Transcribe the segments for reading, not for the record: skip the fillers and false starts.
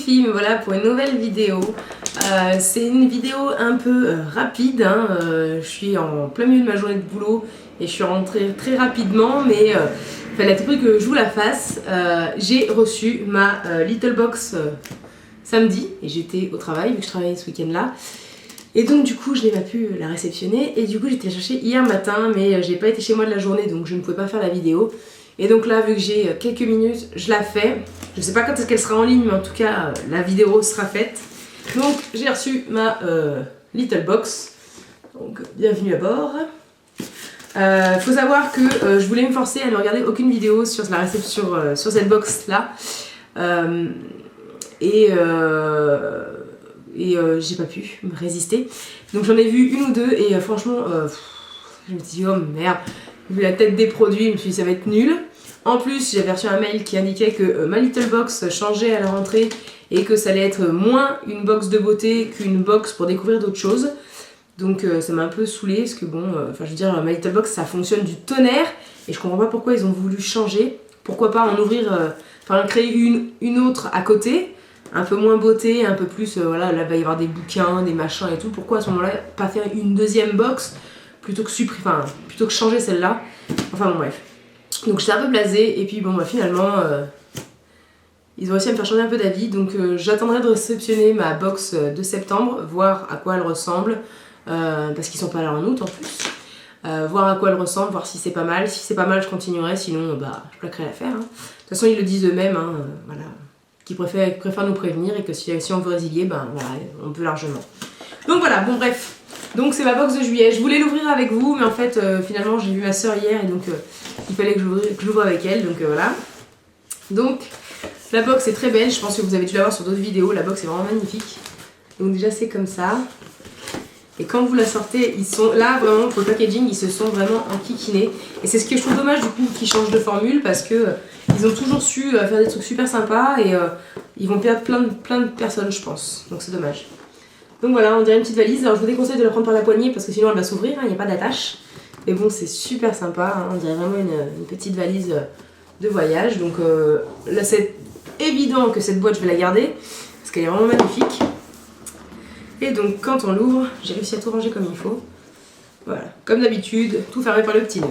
filles, me voilà pour une nouvelle vidéo. C'est une vidéo un peu rapide, hein. Je suis en plein milieu de ma journée de boulot et je suis rentrée très rapidement, mais fallait à tout prix que je vous la fasse. J'ai reçu ma Little Box samedi et j'étais au travail vu que je travaillais ce week-end là. Et donc du coup je n'ai pas pu la réceptionner et du coup j'étais la chercher hier matin, mais j'ai pas été chez moi de la journée donc je ne pouvais pas faire la vidéo. Et donc là, vu que j'ai quelques minutes, je la fais. Je sais pas quand est-ce qu'elle sera en ligne, mais en tout cas, la vidéo sera faite. Donc, j'ai reçu ma Little Box. Donc, bienvenue à bord. Faut savoir que je voulais me forcer à ne regarder aucune vidéo sur la réception sur cette box-là. Et j'ai pas pu me résister. Donc, j'en ai vu une ou deux et franchement, je me suis dit, oh merde. Vu la tête des produits, je me suis dit ça va être nul. En plus, j'avais reçu un mail qui indiquait que ma Little Box changeait à la rentrée et que ça allait être moins une box de beauté qu'une box pour découvrir d'autres choses. Donc ça m'a un peu saoulée parce que bon, je veux dire, ma Little Box ça fonctionne du tonnerre et je comprends pas pourquoi ils ont voulu changer. Pourquoi pas en ouvrir, créer une autre à côté, un peu moins beauté, un peu plus, voilà, là il va y avoir des bouquins, des machins et tout. Pourquoi à ce moment-là pas faire une deuxième box plutôt que changer celle-là. Enfin bon bref. Donc j'étais un peu blasée et puis bon bah finalement ils ont réussi à me faire changer un peu d'avis. Donc j'attendrai de réceptionner ma box de septembre, voir à quoi elle ressemble, parce qu'ils sont pas là en août en plus. Voir à quoi elle ressemble, voir si c'est pas mal. Si c'est pas mal je continuerai, sinon bah je plaquerai l'affaire. Hein. De toute façon ils le disent eux-mêmes, hein, voilà, qu'ils préfèrent nous prévenir et que si on veut résilier, ben voilà, on peut largement. Donc voilà, bon bref. Donc c'est ma box de juillet. Je voulais l'ouvrir avec vous, mais en fait finalement j'ai vu ma soeur hier et donc il fallait que j'ouvre avec elle. Donc voilà. Donc la box est très belle. Je pense que vous avez dû la voir sur d'autres vidéos. La box est vraiment magnifique. Donc déjà c'est comme ça. Et quand vous la sortez, ils sont là vraiment pour le packaging, ils se sont vraiment enquiquinés. Et c'est ce que je trouve dommage du coup qu'ils changent de formule parce que ils ont toujours su faire des trucs super sympas et ils vont perdre plein de personnes je pense. Donc c'est dommage. Donc voilà, on dirait une petite valise. Alors je vous déconseille de la prendre par la poignée parce que sinon elle va s'ouvrir, il n'y a pas d'attache. Mais bon, c'est super sympa, hein, on dirait vraiment une petite valise de voyage. Donc là c'est évident que cette boîte je vais la garder parce qu'elle est vraiment magnifique. Et donc quand on l'ouvre, j'ai réussi à tout ranger comme il faut. Voilà, comme d'habitude, tout fermé par le petit nœud.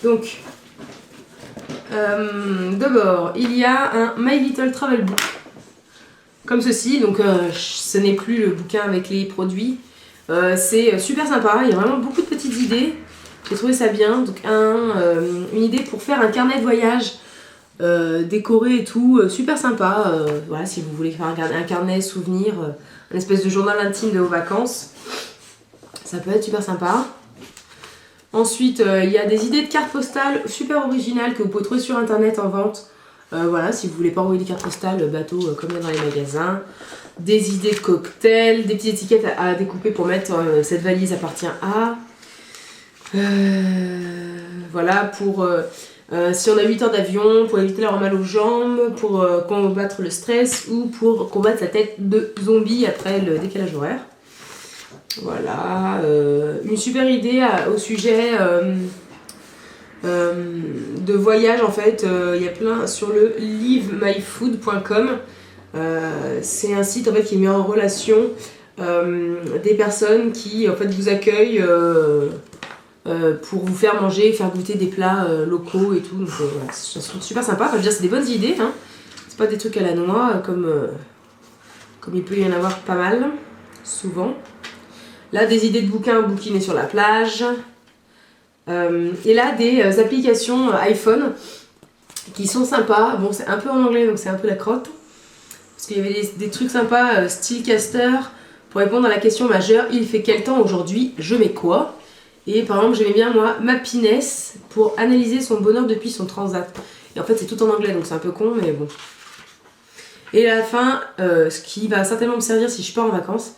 Donc, d'abord, il y a un My Little Travel Book. Comme ceci, donc ce n'est plus le bouquin avec les produits. C'est super sympa, il y a vraiment beaucoup de petites idées. J'ai trouvé ça bien. Donc une idée pour faire un carnet de voyage décoré et tout, super sympa. Voilà, si vous voulez faire un carnet souvenir, une espèce de journal intime de vos vacances, ça peut être super sympa. Ensuite, il y a des idées de cartes postales super originales que vous pouvez trouver sur internet en vente. Voilà, si vous voulez pas envoyer des cartes postales bateau comme il y a dans les magasins. Des idées de cocktails, des petites étiquettes à découper pour mettre cette valise appartient à. Voilà, pour si on a 8 heures d'avion, pour éviter l'avoir mal aux jambes, pour combattre le stress ou pour combattre la tête de zombie après le décalage horaire. Voilà, une super idée au sujet de voyage en fait. Il y a plein sur le livemyfood.com. C'est un site en fait qui met en relation des personnes qui en fait vous accueillent pour vous faire manger, faire goûter des plats locaux et tout. Donc voilà, c'est super sympa. Enfin, je veux dire, c'est des bonnes idées, hein. C'est pas des trucs à la noix comme il peut y en avoir pas mal souvent. Là, des idées de bouquins bouquinés sur la plage. Et là, des applications iPhone qui sont sympas. Bon, c'est un peu en anglais, donc c'est un peu la crotte. Parce qu'il y avait des trucs sympas, style caster, pour répondre à la question majeure, il fait quel temps aujourd'hui, je mets quoi? Et par exemple, j'aimais bien, moi, Happiness, pour analyser son bonheur depuis son transat. Et en fait, c'est tout en anglais, donc c'est un peu con, mais bon. Et à la fin, ce qui va certainement me servir si je pars en vacances,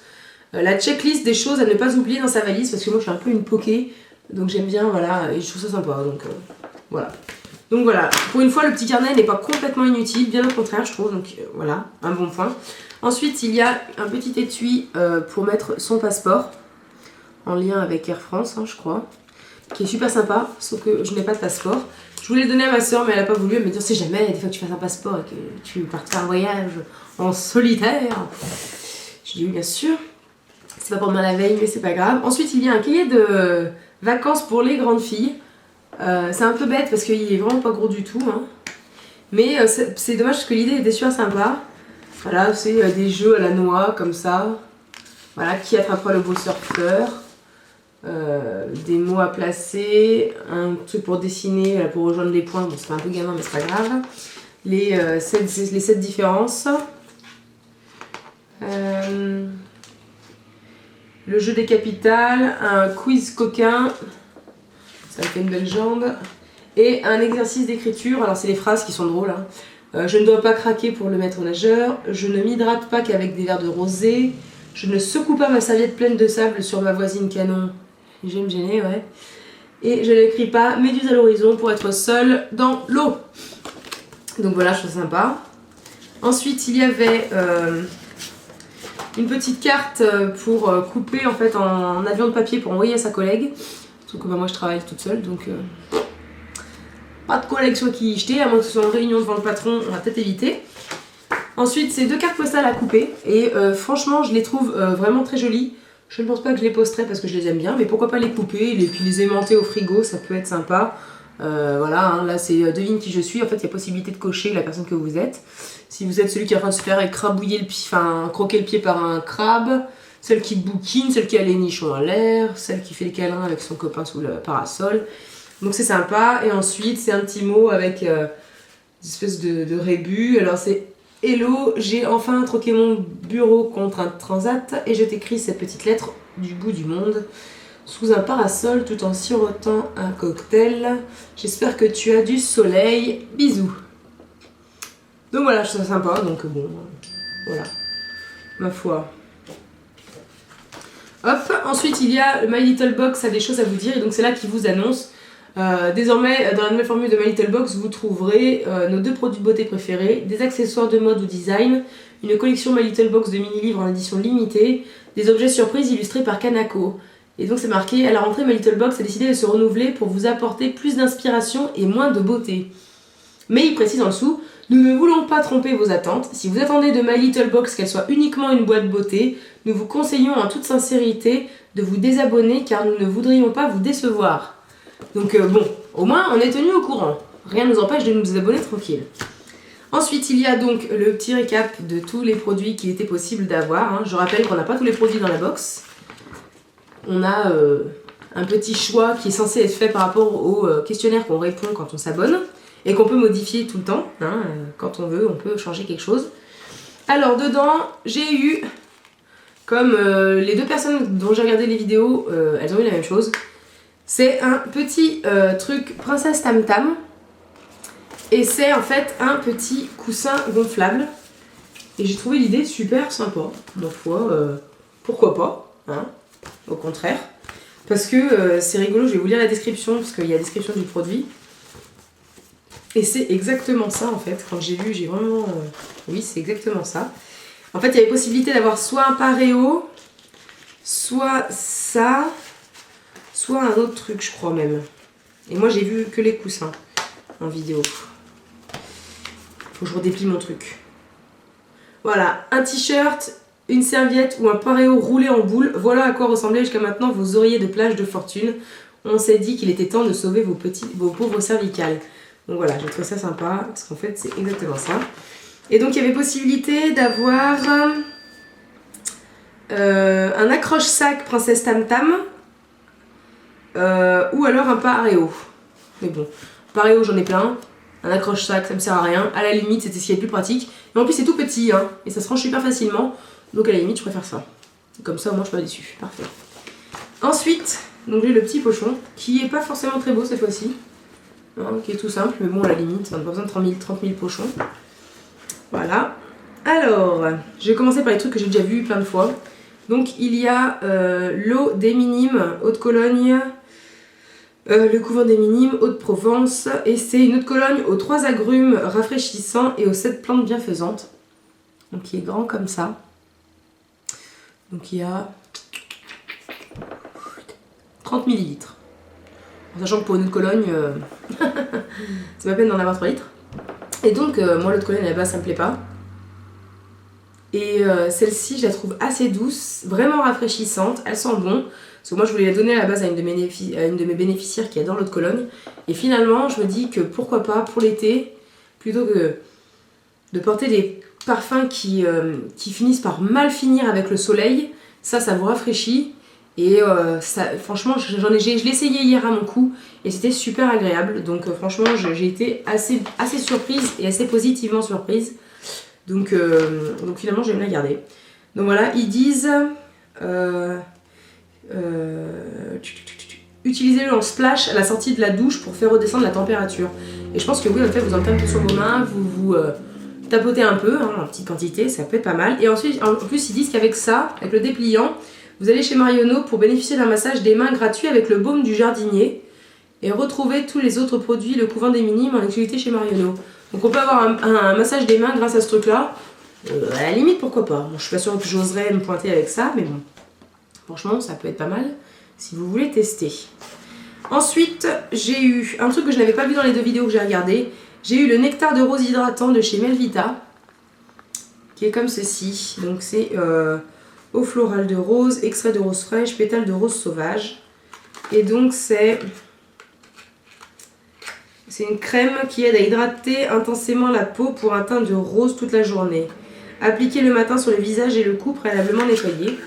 la checklist des choses à ne pas oublier dans sa valise, parce que moi, je suis un peu une poké. Donc j'aime bien, voilà, et je trouve ça sympa, donc voilà. Donc voilà, pour une fois le petit carnet n'est pas complètement inutile, bien au contraire je trouve, donc voilà, un bon point. Ensuite il y a un petit étui pour mettre son passeport, en lien avec Air France, hein, je crois. qui est super sympa, sauf que je n'ai pas de passeport. Je voulais le donner à ma soeur, mais elle n'a pas voulu. Elle me dit, si jamais, des fois que tu fasses un passeport et que tu partes faire un voyage en solitaire. Je dis oui, bien sûr. C'est pas pour demain la veille, mais c'est pas grave. Ensuite, il y a un cahier de vacances pour les grandes filles. C'est un peu bête parce qu'il est vraiment pas gros du tout. Hein. Mais c'est dommage parce que l'idée était super sympa. Voilà, c'est des jeux à la noix comme ça. Voilà, qui attrapera le beau surfeur. Des mots à placer. Un truc pour dessiner, pour rejoindre les points. Bon, c'est un peu gamin, mais c'est pas grave. Les 7 différences. Le jeu des capitales. Un quiz coquin. Ça fait une belle jambe. Et un exercice d'écriture. Alors, c'est les phrases qui sont drôles. Hein. Je ne dois pas craquer pour le maître nageur. Je ne m'hydrate pas qu'avec des verres de rosée. Je ne secoue pas ma serviette pleine de sable sur ma voisine canon. Je vais me gêner, ouais. Et je n'écris pas méduse à l'horizon pour être seule dans l'eau. Donc voilà, je trouve ça sympa. Ensuite, il y avait une petite carte pour couper en fait en avion de papier pour envoyer à sa collègue. Sauf que moi je travaille toute seule, donc pas de collègue sur qui y jeter, à moins que ce soit en réunion devant le patron, on va peut-être éviter. Ensuite, c'est 2 cartes postales à couper et franchement, je les trouve vraiment très jolies. Je ne pense pas que je les posterai parce que je les aime bien, mais pourquoi pas les couper et puis les aimanter au frigo, ça peut être sympa. Voilà, hein, là c'est devine qui je suis. En fait, il y a possibilité de cocher la personne que vous êtes. Si vous êtes celui qui est en train de se faire écrabouiller le pied, enfin croquer le pied par un crabe, celle qui bouquine, celle qui a les nichons en l'air, celle qui fait le câlin avec son copain sous le parasol. Donc c'est sympa. Et ensuite, c'est un petit mot avec une espèce de rébus. Alors c'est Hello, j'ai enfin troqué mon bureau contre un transat et je t'écris cette petite lettre du bout du monde sous un parasol tout en sirotant un cocktail. J'espère que tu as du soleil. Bisous. Donc voilà, je trouve ça sympa. Donc bon, voilà, ma foi. Hop, ensuite il y a My Little Box a des choses à vous dire et donc c'est là qui vous annonce. Désormais, dans la nouvelle formule de My Little Box, vous trouverez nos 2 produits de beauté préférés, des accessoires de mode ou design, une collection My Little Box de mini-livres en édition limitée, des objets surprises illustrés par Kanako. Et donc c'est marqué, à la rentrée, My Little Box a décidé de se renouveler pour vous apporter plus d'inspiration et moins de beauté. Mais il précise en dessous, nous ne voulons pas tromper vos attentes. Si vous attendez de My Little Box qu'elle soit uniquement une boîte beauté, nous vous conseillons en toute sincérité de vous désabonner car nous ne voudrions pas vous décevoir. Donc bon, au moins on est tenu au courant. Rien ne nous empêche de nous abonner tranquille. Ensuite, il y a donc le petit récap de tous les produits qu'il était possible d'avoir. Hein. Je rappelle qu'on n'a pas tous les produits dans la box. On a un petit choix qui est censé être fait par rapport au questionnaire qu'on répond quand on s'abonne et qu'on peut modifier tout le temps. Hein. Quand on veut, on peut changer quelque chose. Alors dedans, j'ai eu, comme les 2 personnes dont j'ai regardé les vidéos, elles ont eu la même chose. C'est un petit truc Princesse Tam Tam. Et c'est en fait un petit coussin gonflable. Et j'ai trouvé l'idée super sympa. Ma foi, pourquoi pas, hein, au contraire. Parce que c'est rigolo, je vais vous lire la description, parce qu'il y a la description du produit. Et c'est exactement ça en fait. Quand j'ai lu, j'ai vraiment... oui, c'est exactement ça. En fait, il y avait possibilité d'avoir soit un pareo, soit ça... soit un autre truc, je crois même. Et moi, j'ai vu que les coussins en vidéo. Faut que je redéplie mon truc. Voilà, un t-shirt, une serviette ou un pareo roulé en boule. Voilà à quoi ressemblaient jusqu'à maintenant vos oreillers de plage de fortune. On s'est dit qu'il était temps de sauver vos pauvres cervicales. Donc voilà, j'ai trouvé ça sympa, parce qu'en fait, c'est exactement ça. Et donc, il y avait possibilité d'avoir un accroche-sac Princesse Tam Tam. Ou alors un pareo. Mais bon, pareo j'en ai plein. Un accroche-sac ça me sert à rien. À la limite c'était ce qui est le plus pratique. Et en plus c'est tout petit hein, et ça se range super facilement. Donc à la limite je préfère ça. Comme ça au moins je suis pas déçue. Parfait. Ensuite, donc j'ai le petit pochon qui est pas forcément très beau cette fois-ci. Hein, qui est tout simple, mais bon à la limite on n'a pas besoin de 30 000 pochons. Voilà. Alors, je vais commencer par les trucs que j'ai déjà vus plein de fois. Donc il y a l'eau des Minimes, eau de Cologne. Le couvent des Minimes, eau de Provence, et c'est une eau de Cologne aux 3 agrumes rafraîchissants et aux 7 plantes bienfaisantes. Donc il est grand comme ça. Donc il y a 30 ml. En sachant que pour une eau de Cologne, c'est pas peine d'en avoir 3 litres. Et donc, moi, l'eau de Cologne à la base, ça me plaît pas. Et celle-ci, je la trouve assez douce, vraiment rafraîchissante, elle sent bon. Parce que moi, je voulais la donner à la base à une de mes bénéficiaires qui adore l'eau de Cologne. Et finalement, je me dis que pourquoi pas pour l'été, plutôt que de porter des parfums qui finissent par mal finir avec le soleil, ça vous rafraîchit. Et franchement, je l'ai essayé hier à mon cou et c'était super agréable. Donc franchement, j'ai été assez surprise et assez positivement surprise. Donc finalement, je vais me la garder. Donc voilà, ils disent utilisez-le en splash à la sortie de la douche pour faire redescendre la température. Et je pense que oui, en fait, vous en mettez un peu sur vos mains, vous tapotez un peu, hein, en petite quantité, ça peut être pas mal. Et ensuite, en plus, ils disent qu'avec ça, avec le dépliant, vous allez chez Marionneau pour bénéficier d'un massage des mains gratuit avec le baume du jardinier et retrouver tous les autres produits, le couvent des minimes en exclusivité chez Marionneau. Donc on peut avoir un massage des mains grâce à ce truc-là. À la limite, pourquoi pas. Bon, je suis pas sûre que j'oserais me pointer avec ça, mais bon. Franchement, ça peut être pas mal si vous voulez tester. Ensuite, j'ai eu un truc que je n'avais pas vu dans les 2 vidéos que j'ai regardées. J'ai eu le nectar de rose hydratant de chez Melvita, qui est comme ceci. Donc c'est eau florale de rose, extrait de rose fraîche, pétales de rose sauvage. Et donc c'est une crème qui aide à hydrater intensément la peau pour un teint de rose toute la journée. Appliquez le matin sur le visage et le cou préalablement nettoyé.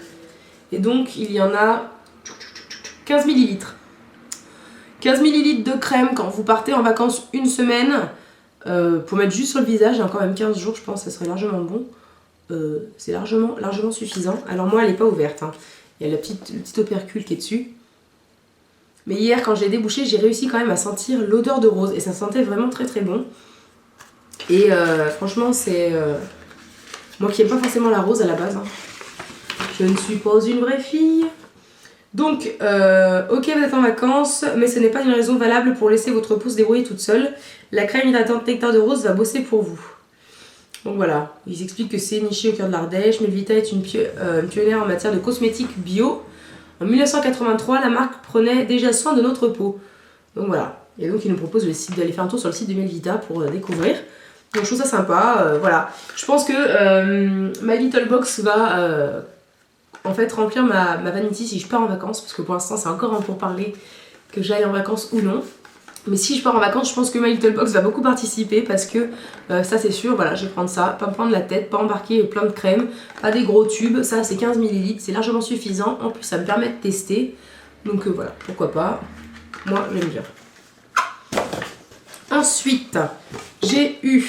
Et donc il y en a 15 ml. 15 ml de crème quand vous partez en vacances une semaine. Pour mettre juste sur le visage, et encore même 15 jours, je pense que ça serait largement bon. C'est largement suffisant. Alors moi, elle n'est pas ouverte, hein. Il y a le petit opercule qui est dessus. Mais hier, quand je l'ai débouché, j'ai réussi quand même à sentir l'odeur de rose. Et ça sentait vraiment très très bon. Et franchement, c'est... moi qui n'aime pas forcément la rose à la base, hein. Je ne suis pas une vraie fille. Donc, ok, vous êtes en vacances, mais ce n'est pas une raison valable pour laisser votre peau se débrouiller toute seule. La crème hydratante nectar de rose va bosser pour vous. Donc voilà, ils expliquent que c'est niché au cœur de l'Ardèche. Melvita est une pionnière en matière de cosmétiques bio. En 1983, la marque prenait déjà soin de notre peau. Donc voilà, et donc ils nous proposent d'aller faire un tour sur le site de Melvita pour découvrir. Donc je trouve ça sympa, voilà. Je pense que My Little Box va... en fait remplir ma vanity si je pars en vacances, parce que pour l'instant c'est encore un pourparler que j'aille en vacances ou non. Mais si je pars en vacances, je pense que My Little Box va beaucoup participer, parce que ça c'est sûr, voilà, je vais prendre ça, pas me prendre la tête, pas embarquer plein de crème, pas des gros tubes, ça c'est 15 ml, c'est largement suffisant, en plus ça me permet de tester, donc voilà, pourquoi pas, moi j'aime bien. Ensuite, j'ai eu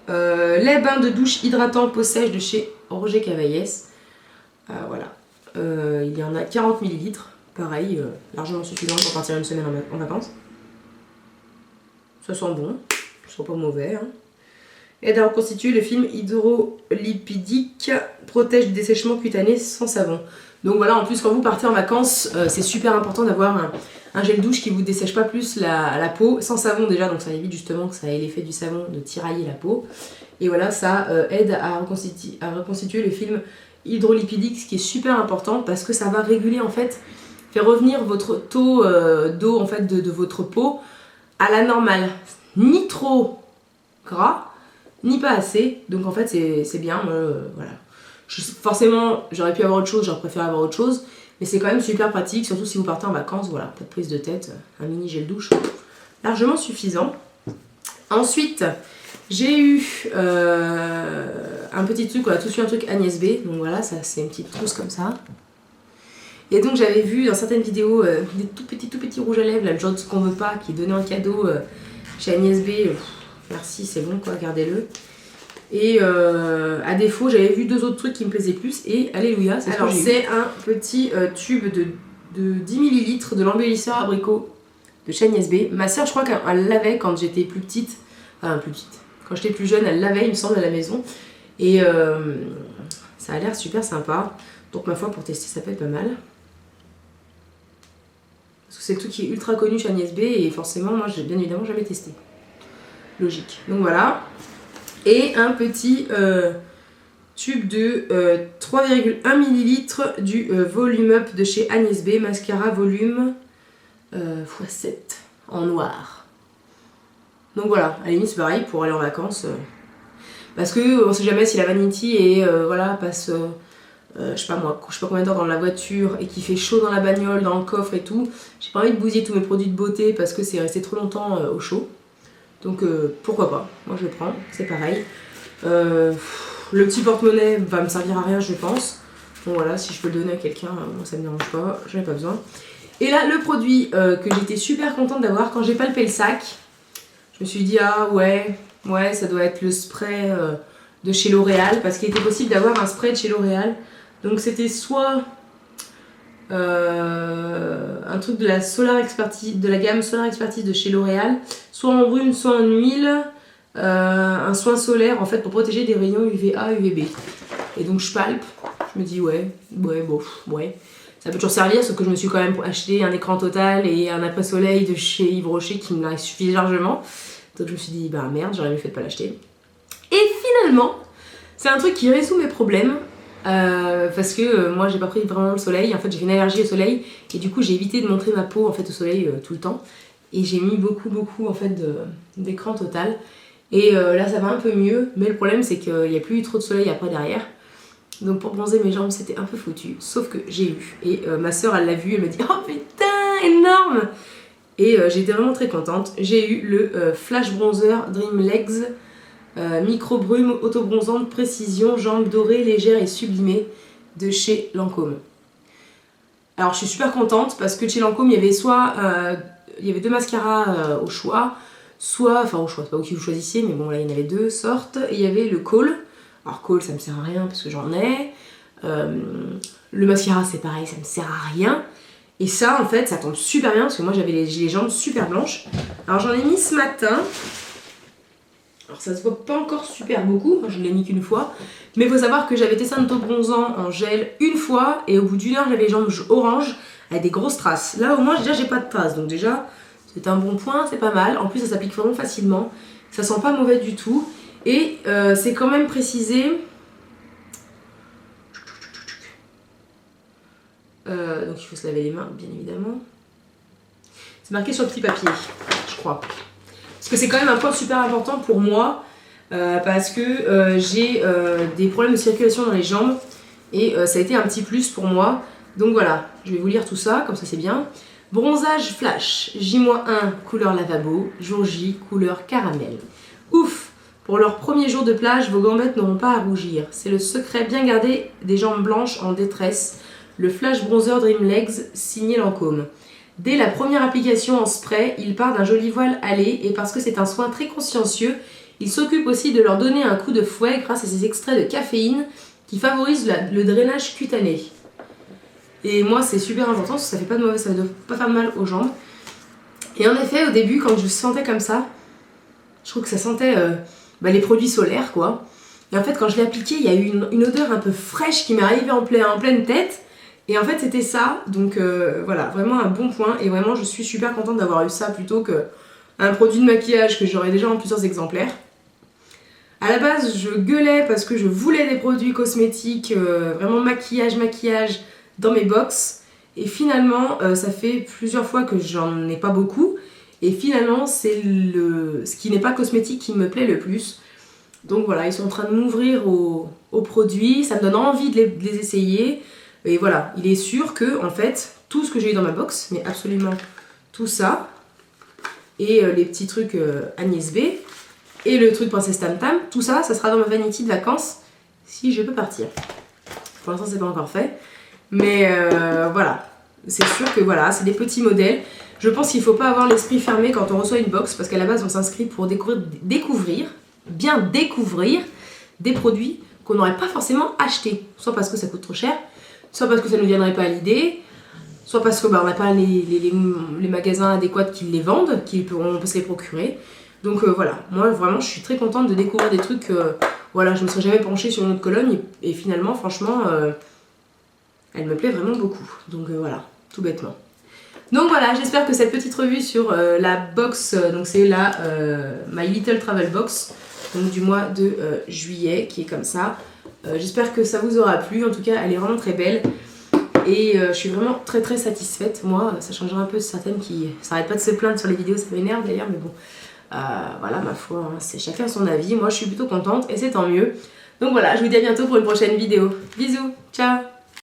les bains de douche hydratants peau sèche de chez Roger Cavaillès. Voilà, il y en a 40 ml, pareil, largement suffisant pour partir une semaine en vacances. Ça sent bon, ça sent pas mauvais, hein. Aide à reconstituer le film hydrolipidique, protège du dessèchement cutané sans savon. Donc voilà, en plus quand vous partez en vacances, c'est super important d'avoir un gel douche qui vous dessèche pas plus la peau, sans savon déjà, donc ça évite justement que ça ait l'effet du savon de tirailler la peau. Et voilà, ça aide à reconstituer le film hydrolipidique, ce qui est super important parce que ça va réguler en fait, faire revenir votre taux d'eau en fait de votre peau à la normale, ni trop gras, ni pas assez, donc en fait c'est bien, voilà. Forcément j'aurais pu avoir autre chose, j'aurais préféré avoir autre chose, mais c'est quand même super pratique, surtout si vous partez en vacances, voilà, pas de prise de tête, un mini gel douche, largement suffisant. Ensuite, j'ai eu un petit truc, on a tous eu un truc Agnès B, donc voilà, ça c'est une petite trousse comme ça. Et donc j'avais vu dans certaines vidéos des tout petits rouges à lèvres, là, le genre de ce qu'on veut pas, qui est donné en cadeau chez Agnès B. Merci, c'est bon quoi, gardez-le. Et à défaut, j'avais vu 2 autres trucs qui me plaisaient plus et alléluia, c'est ce que j'ai eu. C'est un petit tube de 10 ml de l'embellisseur abricot de chez Agnès B. Ma soeur, je crois qu'elle l'avait quand j'étais plus petite. Enfin, plus petite. Quand j'étais plus jeune, elle l'avait, il me semble, à la maison. Et ça a l'air super sympa. Donc ma foi, pour tester, ça peut être pas mal. Parce que c'est le truc qui est ultra connu chez Agnès B et forcément, moi, j'ai bien évidemment jamais testé. Logique. Donc voilà. Et un petit tube de 3,1 ml du Volume Up de chez Agnès B. Mascara volume x7. en noir. Donc voilà, à la limite c'est pareil pour aller en vacances. Parce que on sait jamais si la vanity et voilà, passe je sais pas moi, je sais pas combien de temps dans la voiture et qu'il fait chaud dans la bagnole, dans le coffre et tout. J'ai pas envie de bousiller tous mes produits de beauté parce que c'est resté trop longtemps au chaud. Donc pourquoi pas, moi je le prends, c'est pareil. Le petit porte-monnaie va me servir à rien je pense. Bon voilà, si je peux le donner à quelqu'un, moi ça me dérange pas, j'en ai pas besoin. Et là le produit que j'étais super contente d'avoir, quand j'ai palpé le sac, je me suis dit ah ouais ça doit être le spray de chez L'Oréal, parce qu'il était possible d'avoir un spray de chez L'Oréal. Donc c'était soit un truc de la Solar Expertise, de la gamme Solar Expertise de chez L'Oréal, soit en brune, soit en huile, un soin solaire en fait pour protéger des rayons UVA, UVB. Et donc je palpe, je me dis ouais, ça peut toujours servir, sauf que je me suis quand même acheté un écran total et un après-soleil de chez Yves Rocher qui me suffit largement. Donc je me suis dit bah merde, j'aurais mieux fait de pas l'acheter. Et finalement, c'est un truc qui résout mes problèmes. Parce que moi j'ai pas pris vraiment le soleil, en fait j'ai fait une allergie au soleil et du coup j'ai évité de montrer ma peau en fait au soleil tout le temps, et j'ai mis beaucoup en fait d'écran total, et là ça va un peu mieux, mais le problème c'est qu'il n'y a plus eu trop de soleil après derrière, donc pour bronzer mes jambes c'était un peu foutu, sauf que j'ai eu, et ma soeur elle l'a vu, elle m'a dit oh putain énorme, et j'étais vraiment très contente. J'ai eu le Flash Bronzer Dream Legs micro brume auto-bronzante précision jambes dorées légères et sublimées de chez Lancôme. Alors je suis super contente parce que chez Lancôme il y avait soit il y avait deux mascaras au choix, soit enfin au choix, c'est pas vous qui vous choisissiez, mais bon là il y en avait deux sortes, et il y avait le Kohl. Alors Kohl ça me sert à rien parce que j'en ai, le mascara c'est pareil, ça me sert à rien, et ça en fait ça tombe super bien parce que moi j'avais les jambes super blanches. Alors j'en ai mis ce matin. Alors ça se voit pas encore super beaucoup, je l'ai mis qu'une fois, mais il faut savoir que j'avais testé un auto-bronzant en gel une fois et au bout d'une heure j'avais les jambes orange avec des grosses traces. Là au moins déjà j'ai pas de traces, donc déjà c'est un bon point, c'est pas mal. En plus ça s'applique vraiment facilement, ça sent pas mauvais du tout, et c'est quand même précisé. Donc il faut se laver les mains bien évidemment. C'est marqué sur le petit papier, je crois. Parce que c'est quand même un point super important pour moi, parce que j'ai des problèmes de circulation dans les jambes, et ça a été un petit plus pour moi. Donc voilà, je vais vous lire tout ça, comme ça c'est bien. Bronzage flash, J-1 couleur lavabo, jour J couleur caramel. Ouf, pour leur premier jour de plage, vos gambettes n'auront pas à rougir. C'est le secret bien gardé des jambes blanches en détresse. Le Flash Bronzer Dream Legs signé Lancôme. Dès la première application en spray, il part d'un joli voile allé, et parce que c'est un soin très consciencieux, il s'occupe aussi de leur donner un coup de fouet grâce à ces extraits de caféine qui favorisent le drainage cutané. Et moi c'est super important parce que ça fait pas de mauvais, ça ne doit pas faire mal aux jambes. Et en effet au début quand je sentais comme ça, je trouve que ça sentait les produits solaires quoi. Et en fait quand je l'ai appliqué, il y a eu une odeur un peu fraîche qui m'est arrivée en pleine tête. Et en fait c'était ça, donc voilà, vraiment un bon point, et vraiment je suis super contente d'avoir eu ça plutôt qu'un produit de maquillage que j'aurais déjà en plusieurs exemplaires. À la base je gueulais parce que je voulais des produits cosmétiques, vraiment maquillage dans mes box, et finalement ça fait plusieurs fois que j'en ai pas beaucoup, et finalement c'est ce qui n'est pas cosmétique qui me plaît le plus. Donc voilà, ils sont en train de m'ouvrir aux produits, ça me donne envie de les essayer. Et voilà, il est sûr que en fait, tout ce que j'ai eu dans ma box, mais absolument tout ça, et les petits trucs Agnès B, et le truc Princesse Tam Tam, tout ça, ça sera dans ma vanity de vacances si je peux partir. Pour l'instant, c'est pas encore fait, mais voilà, c'est sûr que voilà, c'est des petits modèles. Je pense qu'il faut pas avoir l'esprit fermé quand on reçoit une box, parce qu'à la base, on s'inscrit pour découvrir des produits qu'on n'aurait pas forcément achetés, soit parce que ça coûte trop cher, soit parce que ça ne nous viendrait pas à l'idée, soit parce qu'on n'a pas les magasins adéquats qui les vendent, on peut se les procurer. Donc voilà, moi vraiment je suis très contente de découvrir des trucs, voilà, je me serais jamais penchée sur une autre colonne, et finalement franchement elle me plaît vraiment beaucoup. Donc voilà, tout bêtement. Donc voilà, j'espère que cette petite revue sur la box, donc c'est la My Little Travel Box, donc du mois de juillet, qui est comme ça. J'espère que ça vous aura plu, en tout cas elle est vraiment très belle. et je suis vraiment très satisfaite. Moi, ça changerait un peu de certaines qui s'arrêtent pas de se plaindre sur les vidéos, ça m'énerve d'ailleurs, mais bon, voilà, ma foi, hein, c'est chacun son avis. Moi, je suis plutôt contente et c'est tant mieux. Donc voilà, je vous dis à bientôt pour une prochaine vidéo. Bisous, ciao!